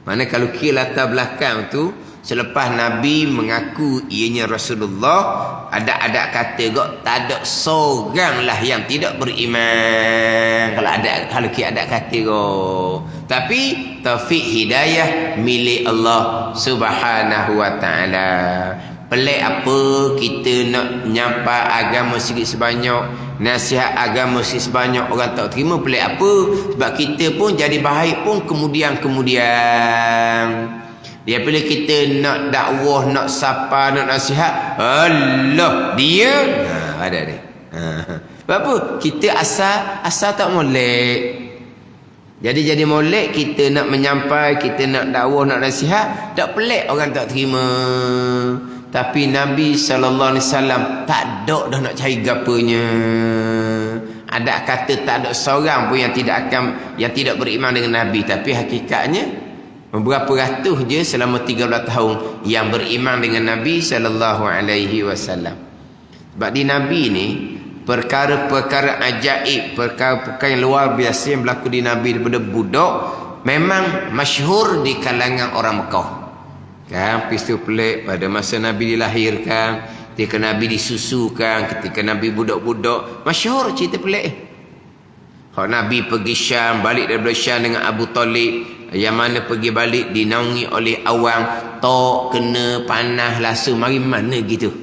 Mana kalau kira latar belakang tu, selepas Nabi mengaku ianya Rasulullah, ada kata kok tak ada seorang lah yang tidak beriman. Kalau ada kata kok. Tapi taufik hidayah milik Allah Subhanahu wa taala. Pelik apa kita nak nyampai agama sikit sebanyak, nasihat agama sikit sebanyak orang tak terima, pelik apa? Sebab kita pun jadi baik pun kemudian. Dia bila kita nak dakwah, nak sapa, nak nasihat, Allah dia ada dia. Sebab apa? Kita asal tak molek. Jadi molek kita nak menyampai, kita nak dakwah, nak nasihat, tak pelik orang tak terima. Tapi Nabi SAW tak ada dah nak cari gapanya. Ada kata tak ada seorang pun yang tidak beriman dengan Nabi. Tapi hakikatnya beberapa ratus je selama 13 tahun yang beriman dengan Nabi SAW. Sebab di Nabi ni perkara-perkara ajaib, perkara-perkara yang luar biasa yang berlaku di Nabi daripada budak memang masyhur di kalangan orang Mekah. Kan peristiwa pelik pada masa Nabi dilahirkan, ketika Nabi disusukan, ketika Nabi budak-budak, masyhur cerita pelik. Kalau Nabi pergi Syam, balik daripada Syam dengan Abu Talib, yang mana pergi balik dinaungi oleh awan, tok kena panah lasu, mari mana gitu.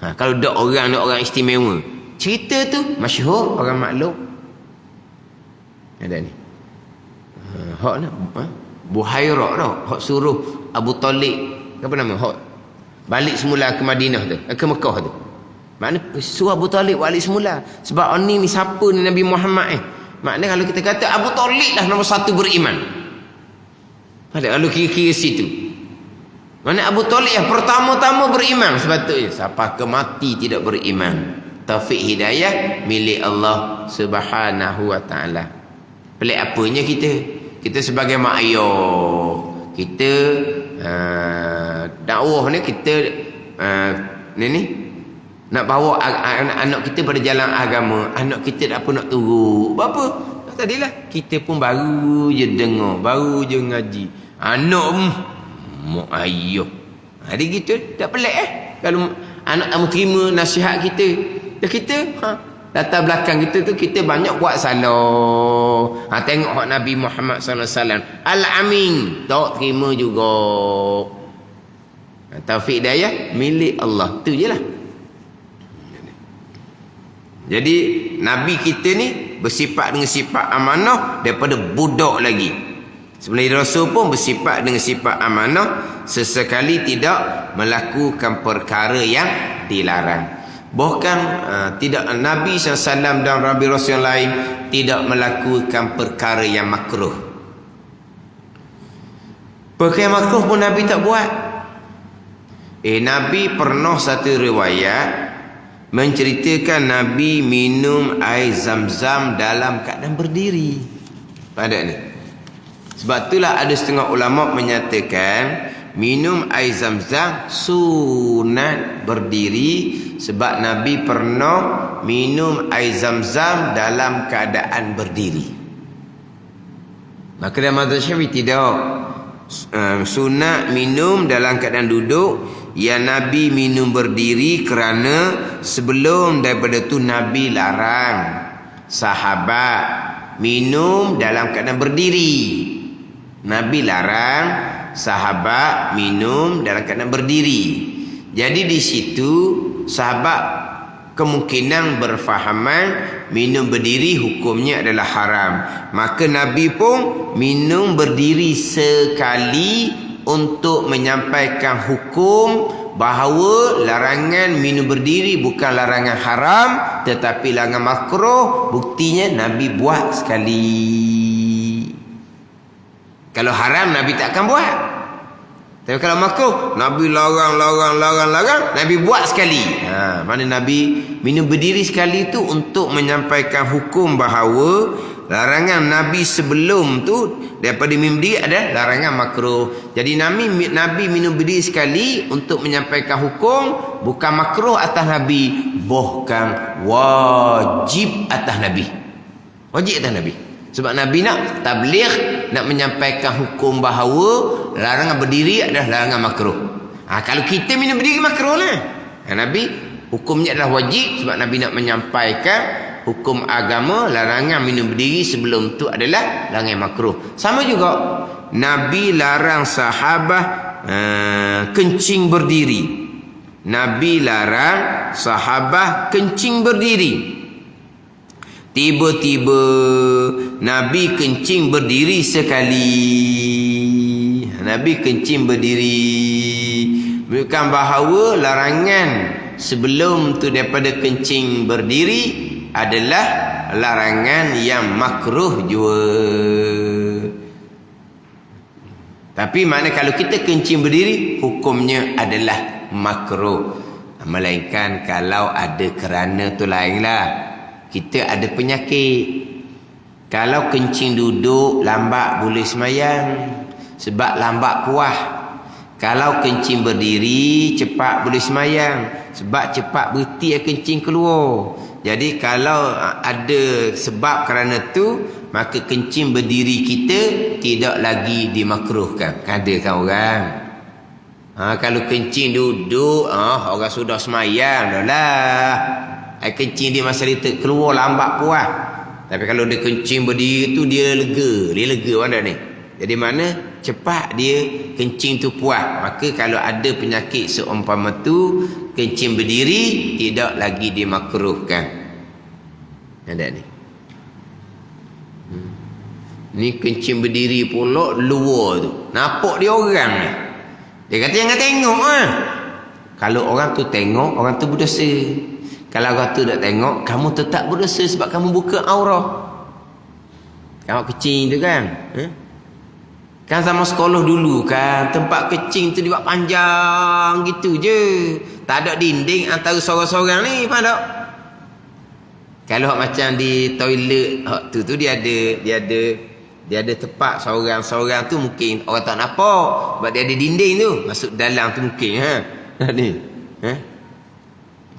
Kalau dak orang istimewa, cerita tu masyhur, orang maklum. Ada ni. Hak ni Buhairah dah. Hak suruh Abu Talib apa nama? Hak balik semula ke Madinah tu, ke Mekah tu. Makna suruh Abu Talib balik semula. Sebab ni siapa ni Nabi Muhammad Makna kalau kita kata Abu Talib dah nombor satu beriman. Kalau kira-kira situ. Mana Abu Talib yang pertama-tama beriman sepatutnya. Siapa ke mati tidak beriman. Taufik hidayah milik Allah Subhanahu wa taala. Pelik apanya kita? Kita sebagai mak ayah, kita dakwah ni kita ni nak bawa anak kita pada jalan agama, anak kita tak apa nak turun. Apa? Tadilah kita pun baru je dengar, baru je ngaji. Anak mak ayah. Hari gitu tak pelik kalau anak tak mau terima nasihat kita. Dan kita latar belakang kita tu kita banyak buat salah. Tengok hak Nabi Muhammad SAW Al-Amin tak terima juga. Taufik hidayah milik Allah. Tu je lah. Jadi Nabi kita ni bersifat dengan sifat amanah daripada budak lagi. Sebenarnya Rasul pun bersifat dengan sifat amanah, sesekali tidak melakukan perkara yang dilarang. Bahkan tidak Nabi SAW dan Nabi Rasul yang lain tidak melakukan perkara yang makruh. Perkara yang makruh pun Nabi tak buat. Nabi pernah satu riwayat menceritakan Nabi minum air zam-zam dalam keadaan berdiri. Pada ni. Sebab itulah ada setengah ulama menyatakan minum air zam-zam sunat berdiri. Sebab Nabi pernah minum air zam-zam dalam keadaan berdiri. Maka dalam mazhab Syafi'i tidak. Sunat minum dalam keadaan duduk. Ya Nabi minum berdiri kerana sebelum daripada tu Nabi larang sahabat minum dalam keadaan berdiri. Nabi larang sahabat minum dalam keadaan berdiri. Jadi di situ sahabat kemungkinan berfahaman minum berdiri hukumnya adalah haram. Maka Nabi pun minum berdiri sekali untuk menyampaikan hukum bahawa larangan minum berdiri bukan larangan haram tetapi larangan makruh. Buktinya Nabi buat sekali. Kalau haram Nabi tak akan buat. Tapi kalau makruh Nabi larang Nabi buat sekali. Mana Nabi minum berdiri sekali tu untuk menyampaikan hukum bahawa larangan Nabi sebelum tu daripada minum berdiri ada larangan makruh. Jadi Nabi minum berdiri sekali untuk menyampaikan hukum bukan makruh atas Nabi, bahkan wajib atas Nabi. Wajib atas Nabi. Sebab Nabi nak tabligh, nak menyampaikan hukum bahawa larangan berdiri adalah larangan makruh. Kalau kita minum berdiri makruh lah. Nabi hukumnya adalah wajib sebab Nabi nak menyampaikan hukum agama. Larangan minum berdiri sebelum tu adalah larangan makruh. Sama juga Nabi larang sahabat kencing berdiri. Nabi larang sahabat kencing berdiri. Tiba-tiba Nabi kencing berdiri sekali. Nabi kencing berdiri. Bukan bahawa larangan sebelum tu daripada kencing berdiri adalah larangan yang makruh juga. Tapi mana kalau kita kencing berdiri hukumnya adalah makruh. Melainkan kalau ada kerana tu lainlah. Kita ada penyakit. Kalau kencing duduk lambat boleh semayang sebab lambat puas. Kalau kencing berdiri cepat boleh semayang sebab cepat berhenti kencing keluar. Jadi kalau ada sebab kerana tu maka kencing berdiri kita tidak lagi dimakruhkan. Ada kan orang? Kalau kencing duduk orang sudah semayang dah lah. Kencing dia masa dia keluar lambat puas. Tapi kalau dia kencing berdiri tu dia lega. Dia lega mana ni. Jadi mana cepat dia kencing tu puas. Maka kalau ada penyakit seumpama tu kencing berdiri tidak lagi dimakruhkan. Ada ni. Ni kencing berdiri pula luar tu. Nampak dia orang ni. Dia kata jangan tengok ah. Kalau orang tu tengok, orang tu berdosa. Kalau orang tu tak tengok, kamu tetap berdosa sebab kamu buka aurah. Kamu kecing tu kan? Kan sama sekolah dulu kan, tempat kecing tu dibuat panjang gitu je. Tak ada dinding antara sorang-sorang ni, faham tak? Kalau macam di toilet tu dia ada tempat sorang-sorang tu mungkin orang tak nampak sebab dia ada dinding tu. Masuk dalam tu mungkin ni.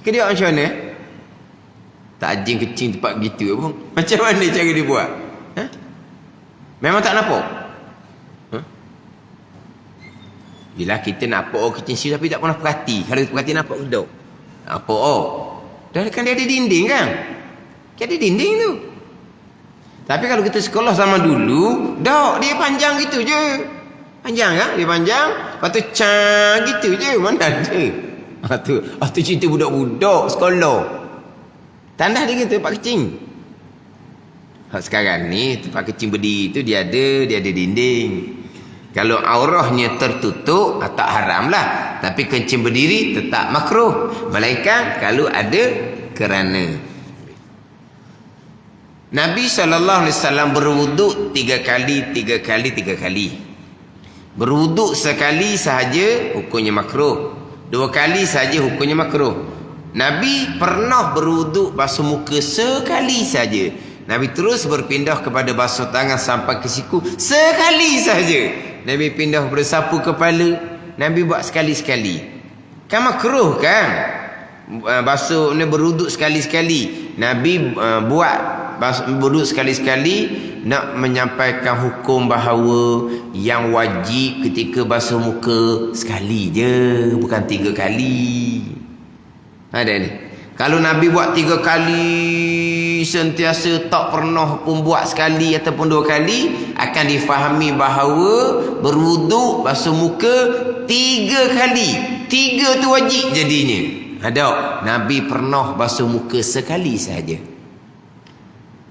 Ke dia macam mana? Tak anjing kecing tempat begitu pun. Macam mana cara dia buat? Memang tak nampak. Bila kita nampak orang kecing situ tapi tak pernah perhati. Kalau kita perhati nampak ke tak? Nampak Dah kan dia ada dinding kan? Dia ada dinding tu. Tapi kalau kita sekolah sama dulu, dia panjang gitu je. Panjang kan? Dia panjang. Lepas tu gitu je. Mana ada? Tu cerita budak-budak sekolah. Tandah dia gitu tempat kecing. Sekarang ni tempat kecing berdiri tu dia ada dinding. Kalau aurahnya tertutup tak haram lah. Tapi kencing berdiri tetap makruh. Melainkan kalau ada kerana. Nabi SAW berwuduk 3 kali. Berwuduk sekali sahaja hukumnya makruh. 2 kali sahaja hukumnya makruh. Nabi pernah berwuduk basuh muka sekali saja. Nabi terus berpindah kepada basuh tangan sampai ke siku sekali saja. Nabi pindah kepada sapu kepala. Nabi buat sekali-sekali. Kan makruh kan? Basuh ni berwuduk sekali-sekali. Nabi buat berwuduk sekali-sekali nak menyampaikan hukum bahawa yang wajib ketika basuh muka sekali je, bukan 3 kali. Ada ni. Kalau Nabi buat 3 kali sentiasa tak pernah pun buat sekali ataupun 2 kali, akan difahami bahawa berwuduk basuh muka 3 kali. 3 tu wajib jadinya. Ada. Nabi pernah basuh muka sekali sahaja.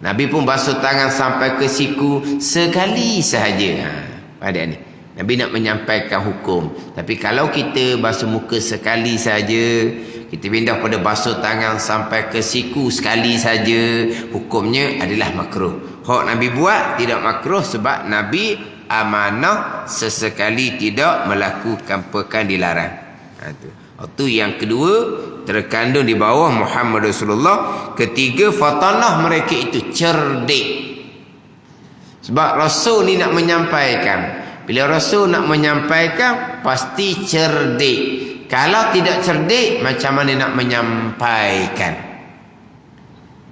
Nabi pun basuh tangan sampai ke siku sekali sahaja. Ada ni. Nabi nak menyampaikan hukum. Tapi kalau kita basuh muka sekali saja, kita pindah pada basuh tangan sampai ke siku sekali saja, hukumnya adalah makruh. Hak Nabi buat tidak makruh sebab Nabi amanah sesekali tidak melakukan perkara dilarang. Itu yang kedua, terkandung di bawah Muhammad Rasulullah. Ketiga, fatanah mereka itu cerdik. Sebab Rasul ni nak menyampaikan. Bila Rasul nak menyampaikan, pasti cerdik. Kalau tidak cerdik, macam mana nak menyampaikan?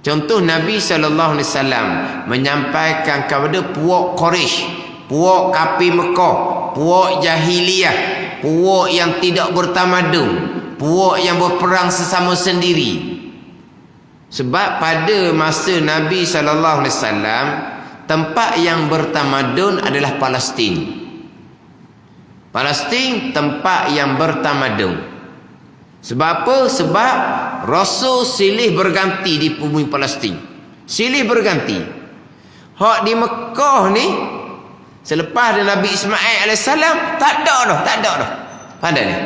Contoh Nabi SAW menyampaikan kepada puak Quraisy, puak kafir Mekah, puak jahiliyah, puak yang tidak bertamadun, puak yang berperang sesama sendiri. Sebab pada masa Nabi SAW, tempat yang bertamadun adalah Palestin. Palestin tempat yang bertamadun. Sebab apa? Sebab Rasul silih berganti di bumi Palestin. Silih berganti. Hak di Mekah ni, selepas ada Nabi Ismail AS, tak ada dah. Pandai ni.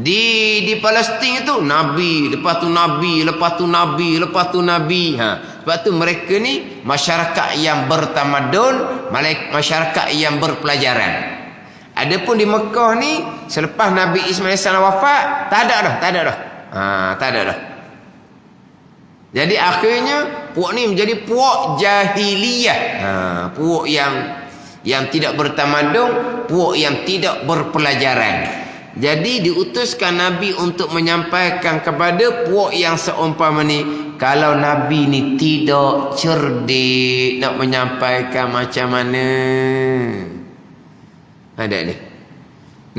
Di Palestin itu Nabi, lepas tu Nabi. Sebab tu mereka ni masyarakat yang bertamadun, masyarakat yang berpelajaran. Adapun di Mekah ni, selepas Nabi Ismail AS wafat, tak ada dah. Jadi akhirnya puak ni menjadi puak jahiliyah. Puak yang tidak bertamadun, puak yang tidak berpelajaran. Jadi diutuskan Nabi untuk menyampaikan kepada puak yang seumpama ni. Kalau Nabi ni tidak cerdik nak menyampaikan macam mana? Ada ni.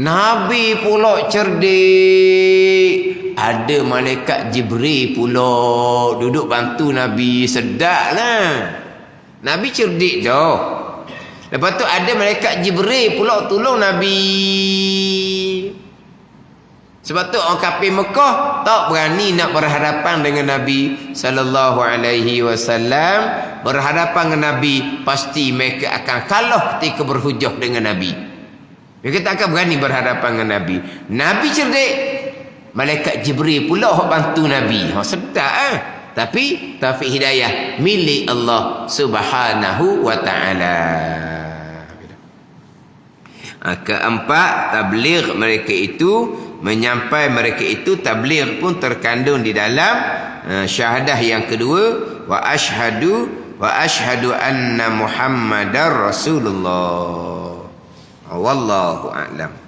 Nabi pula cerdik. Ada malaikat Jibril pula duduk bantu Nabi. Sedap lah. Nabi cerdik dah. Lepas tu ada malaikat Jibril pula tolong Nabi. Sebab tu orang kafir Mekah tak berani nak berhadapan dengan Nabi sallallahu alaihi wasallam. Berhadapan dengan Nabi pasti mereka akan kalah ketika berhujah dengan Nabi. Mereka tak akan berani berhadapan dengan Nabi. Nabi cerdik. Malaikat Jibril pula bantu Nabi. Sedap Tapi taufik hidayah milik Allah Subhanahu wa taala. Keempat, tabligh mereka itu menyampai mereka itu tabligh pun terkandung di dalam syahadah yang kedua, wa ashhadu anna Muhammadar Rasulullah. Wallahu a'lam.